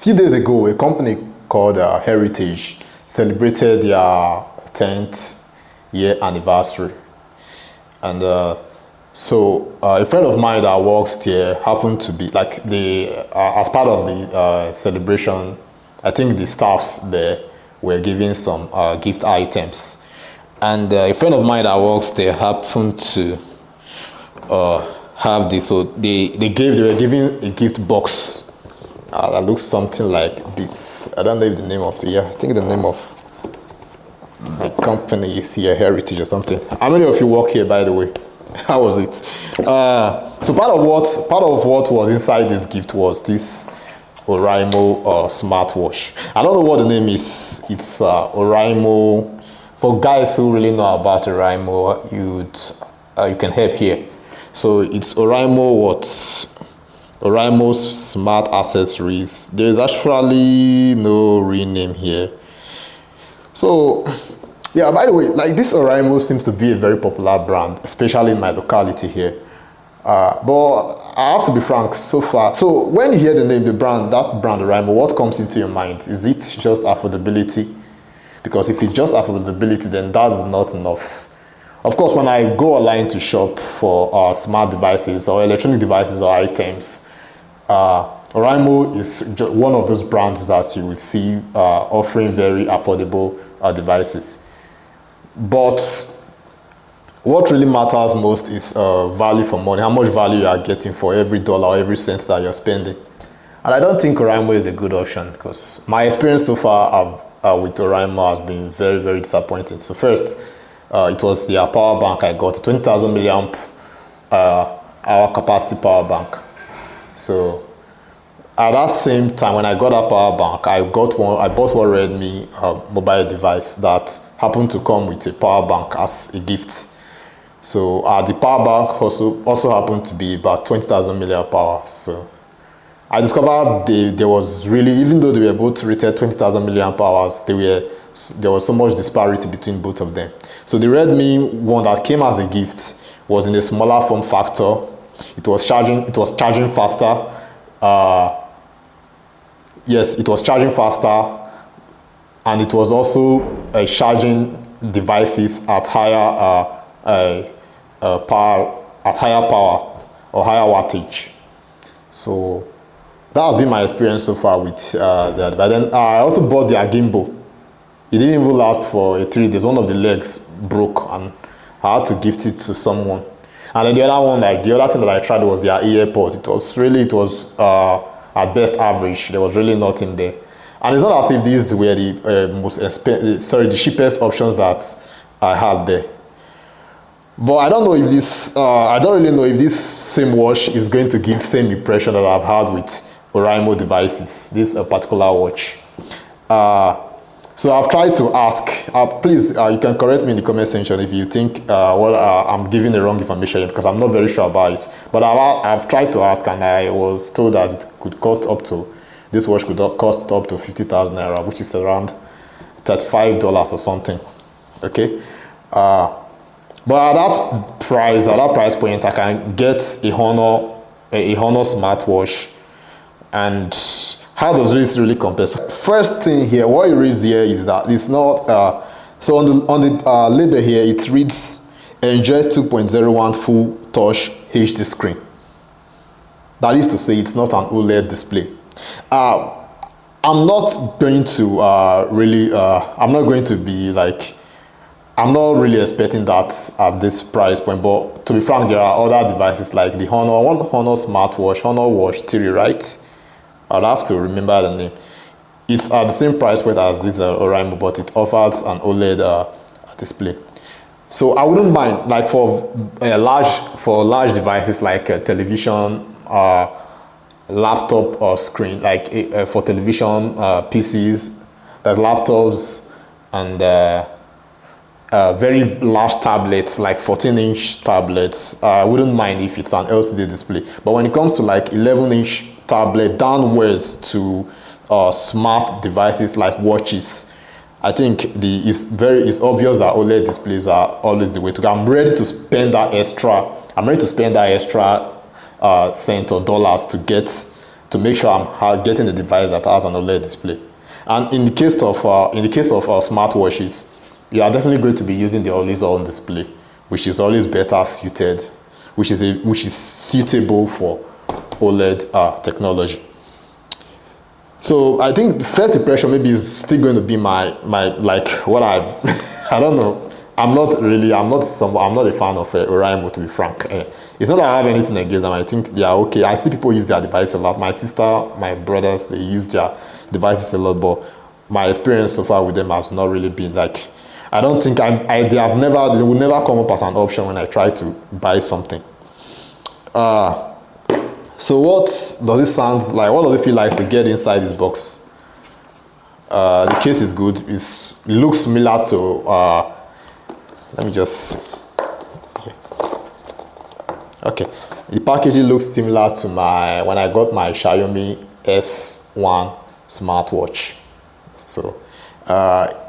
few days ago, a company called Heritage celebrated their 10th year anniversary. And a friend of mine that works there happened to be like as part of the celebration. I think the staffs there were giving some gift items, and a friend of mine that works there happened to have this. So they were giving a gift box that looks something like this. I don't know if the name of I think the name of the company is here, Heritage or something. How many of you work here, by the way? How was it? So part of what was inside this gift was this Oraimo smartwatch. I don't know what the name is. It's Oraimo. For guys who really know about Oraimo, you can help here. So it's Oraimo's smart accessories. There is actually no real name here. So yeah, by the way, like this Oraimo seems to be a very popular brand, especially in my locality here. But I have to be frank, so far. So when you hear the name, that brand Oraimo, what comes into your mind? Is it just affordability? Because if it's just affordability, then that is not enough. Of course, when I go online to shop for smart devices or electronic devices or items, Oraimo is one of those brands that you will see offering very affordable devices. But what really matters most is value for money, how much value you are getting for every dollar or every cent that you're spending. And I don't think Oraimo is a good option because my experience so far with Oraimo has been very, very disappointing. So first, it was the power bank I got, 20,000 milliamp hour capacity power bank. So at that same time, when I got that power bank, I bought one Redmi mobile device that happened to come with a power bank as a gift. So the power bank also happened to be about 20,000 milliamp hours. So I discovered there was really, even though they were both rated 20,000 milliamp hours, there was so much disparity between both of them. So the Redmi one that came as a gift was in a smaller form factor. It was charging faster. Yes, it was charging faster, and it was also charging devices at higher power or higher wattage. So that has been my experience so far with that. But then I also bought their gimbal. It didn't even last for 3 days. One of the legs broke, and I had to gift it to someone. And then the other one, like the other thing that I tried was their earpod. It was at best average. There was really nothing there. And it's not as if these were the cheapest options that I had there. But I don't know if I don't really know if this same watch is going to give same impression that I've had with Oraimo devices, this particular watch. So I've tried to ask, please, you can correct me in the comment section if you think I'm giving the wrong information, because I'm not very sure about it. But I've tried to ask, and I was told that this watch could cost up to 50,000 naira, which is around $35 or something. Okay. But at that price point, I can get a Honor smartwatch. And how does this really compare? So first thing here, what it reads here is that it's not. So on the label here, it reads enjoy 2.01 full touch HD screen. That is to say, it's not an OLED display. I'm not going to I'm not really expecting that at this price point, but to be frank, there are other devices like the Honor smartwatch, Honor Watch 3, right? I'll have to remember the name. It's at the same price point as this Oraimo, but it offers an OLED display. So I wouldn't mind, like for large devices like a television, laptop or screen, like for television, PCs, there's laptops, and very large tablets like 14-inch tablets. I wouldn't mind if it's an LCD display. But when it comes to like 11-inch tablet downwards to smart devices like watches, I think it's obvious that OLED displays are always the way to go. I'm ready to spend that extra cent or dollars to get to make sure I'm getting a device that has an OLED display. And in the case of smartwatches, you are definitely going to be using the always on display, which is always better suited, which is suitable for OLED technology. So I think the first impression maybe is still going to be my like what I've I don't know. I'm not a fan of Oraimo, to be frank. It's not that I have anything against them. I think they are okay. I see people use their devices a lot. My sister, my brothers, they use their devices a lot, but my experience so far with them has not really been like, I don't think they will never come up as an option when I try to buy something. So what does it sound like? What does it feel like to get inside this box? The case is good. It looks similar to let me just, okay. The packaging looks similar to when I got my Xiaomi S1 smartwatch. So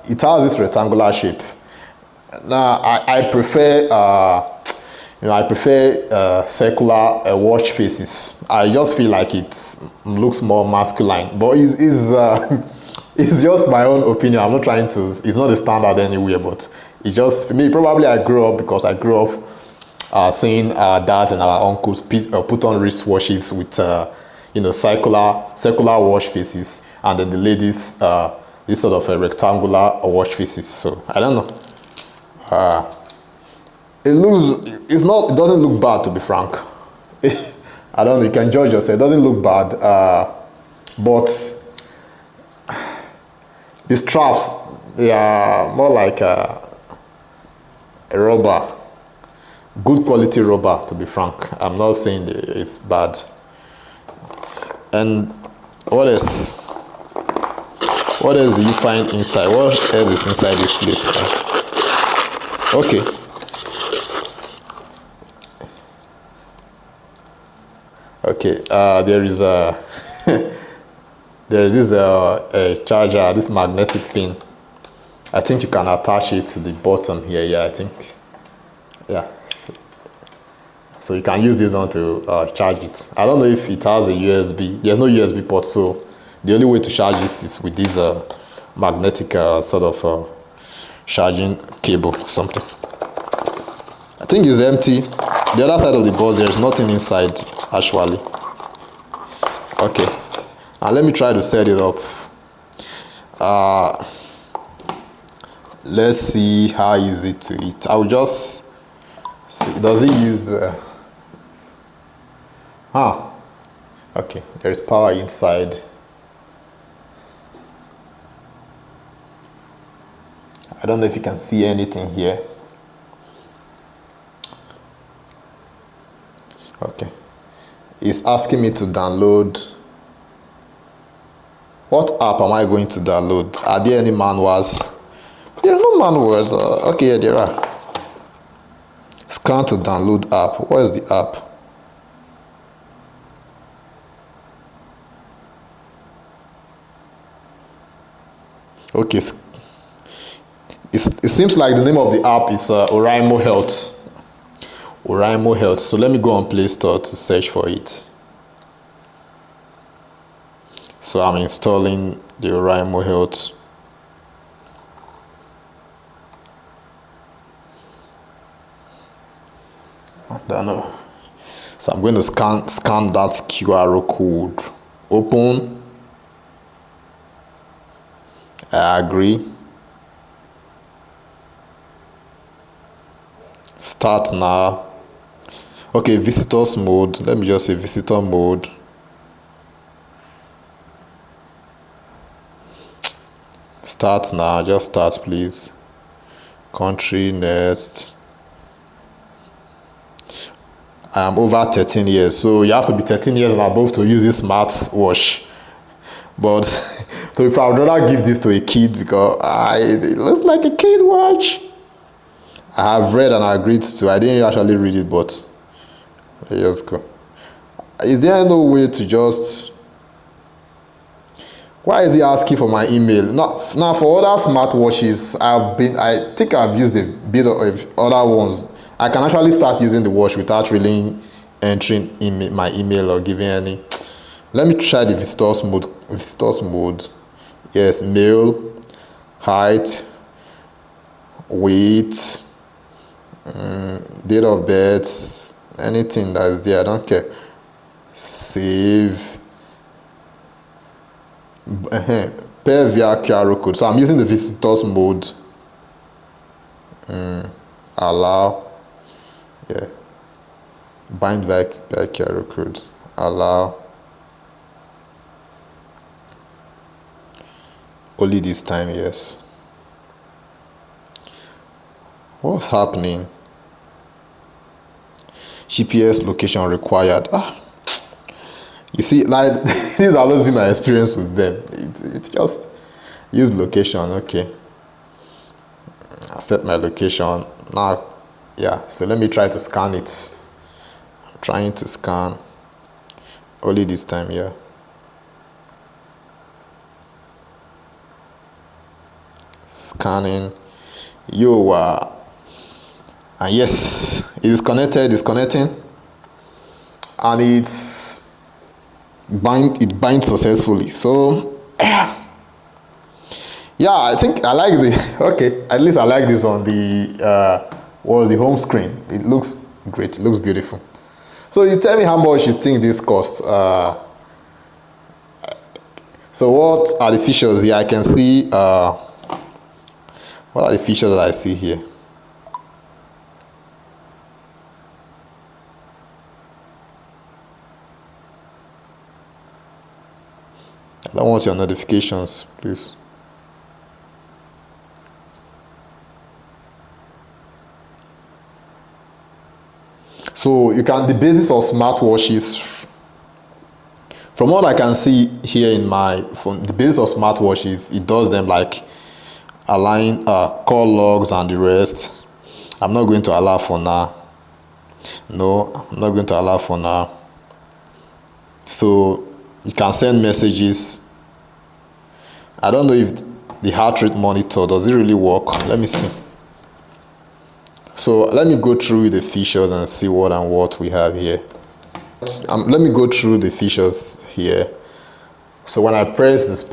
it has this rectangular shape. Now I prefer circular watch faces. I just feel like it looks more masculine, but it's just my own opinion. I'm not trying to, it's not a standard anywhere, but it's just, for me, probably I grew up seeing dads and our uncles put on wristwatches with, circular watch faces, and then the ladies, this sort of a rectangular watch faces. So, I don't know. It doesn't look bad, to be frank. I don't know, you can judge yourself. It doesn't look bad, but the straps, they are more like a rubber, good quality rubber, to be frank. I'm not saying it's bad. And what else do you find inside? What else is inside this place? Okay. There is a charger, this magnetic pin. I think you can attach it to the bottom here. Yeah, I think. Yeah. So you can use this one to charge it. I don't know if it has a USB. There's no USB port, so the only way to charge this is with this magnetic sort of charging cable or something. I think it's empty. The other side of the box, there's nothing inside actually. Okay, and let me try to set it up. Let's see how easy to it. I'll just see. Does it use okay, there's power inside. I don't know if you can see anything here. Okay, it's asking me to download. What app am I going to download? Are there any manuals? There are no manuals. Okay, yeah, there are. Scan to download app. What is the app? Okay, it seems like the name of the app is Oraimo Health. Oraimo Health. So let me go on Play Store to search for it. So I'm installing the Oraimo Health. I don't know. So I'm going to scan that QR code. Open. I agree. Start now. Okay, visitors mode. Let me just say visitor mode. Start now. Just start, please. Country next. I am over 13 years, so you have to be 13 years and above to use this smartwatch. But so if I would rather give this to a kid because it looks like a kid watch. I have read and agreed to. I didn't actually read it, but let's go. Is there no way to just? Why is he asking for my email? Now for other smartwatches, I think I've used a bit of other ones. I can actually start using the watch without really entering my email or giving any Let me try the visitors mode. Visitors mode. Yes, male, height, weight, date of birth, anything that is there. I don't care. Save. Pair via QR code. So I'm using the visitors mode. Allow. Yeah. Bind via QR code. Allow. Only this time, yes. What's happening? GPS location required. You see, like this has always been my experience with them. It's just use location. Okay. I set my location now. Yeah. So let me try to scan it. I'm trying to scan. Only this time, yeah. Scanning. And yes, it is connected. It's connecting, and it binds successfully. So yeah, I think I like the okay. At least I like this one. The home screen. It looks great. It looks beautiful. So you tell me how much you think this costs. So what are the features here? I can see. What are the features that I see here? I don't want your notifications, please. So you can, the basis of smartwatches, from what I can see here in my phone, the basis of smartwatches, it does them like align call logs and the rest. I'm not going to allow for now. No, I'm not going to allow for now. So you can send messages. I don't know if the heart rate monitor, does it really work? Let me see. So let me go through the features and see what we have here. Let me go through the features here. So when I press the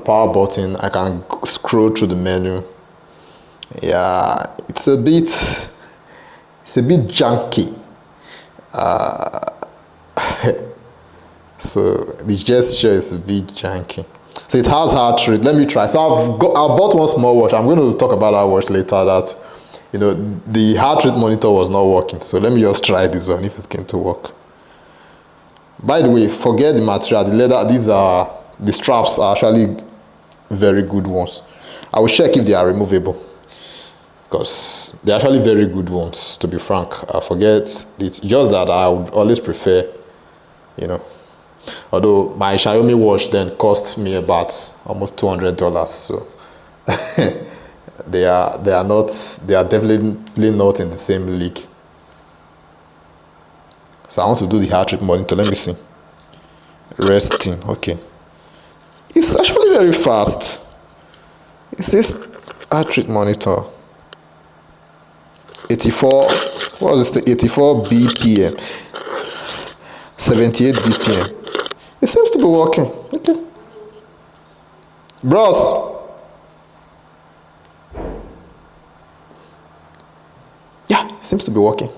power button, I can scroll through the menu. Yeah, it's a bit janky. So the gesture is a bit janky. So it has heart rate. Let me try. So I bought one small watch. I'm going to talk about that watch later. That the heart rate monitor was not working. So let me just try this one if it's going to work. By the way, forget the material, the leather. The straps are actually very good ones. I will check if they are removable, because they're actually very good ones, to be frank. I forget, it's just that I would always prefer, although my Xiaomi watch then cost me about almost $200, so they are definitely not in the same league. So I want to do the heart rate monitor. Let me see. Resting. Okay. It's actually very fast. It's this heart rate monitor. 84. What was this? 84 BPM. 78 BPM. It seems to be working. Okay. Bros. Yeah, it seems to be working.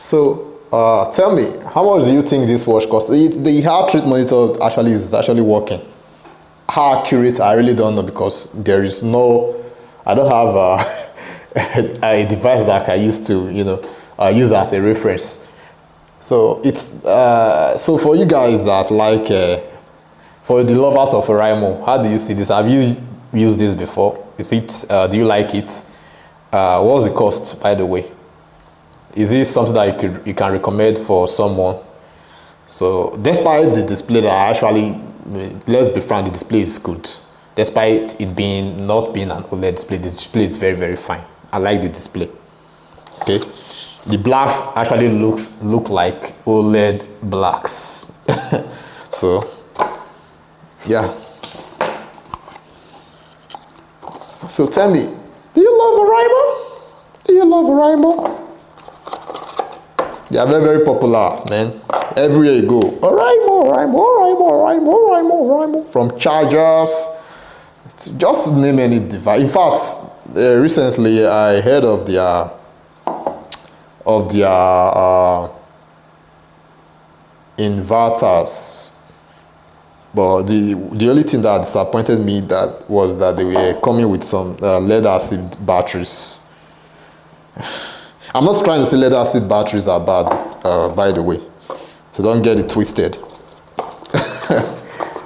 So, tell me, how much do you think this watch costs? The heart rate monitor is actually working. How accurate, I really don't know, because there is no, I don't have a device that I used to, use as a reference. So it's so for you guys that like, for the lovers of Oraimo, how do you see this? Have you used this before? Is it? Do you like it? What's the cost, by the way? Is this something that you can recommend for someone? So despite the display that actually, let's be frank, the display is good. Despite it not being an OLED display, the display is very, very fine. I like the display. Okay, the blacks actually look like OLED blacks. So yeah. So tell me, do you love Oraimo? Do you love Oraimo? They are very, very popular, man. Everywhere you go, Oraimo, Oraimo, Oraimo, Oraimo, Oraimo, Oraimo. From chargers, just name any device. In fact, recently I heard of their inverters, but the only thing that disappointed me that was that they were coming with some lead acid batteries. I'm not trying to say lead acid batteries are bad, by the way, so don't get it twisted.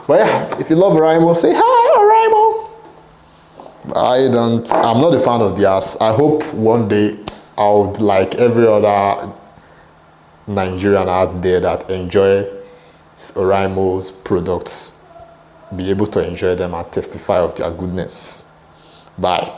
But yeah, if you love Oraimo, say hi, Oraimo. I'm not a fan of theirs. I hope one day I would, like every other Nigerian out there that enjoy Oraimo's products, be able to enjoy them and testify of their goodness. Bye.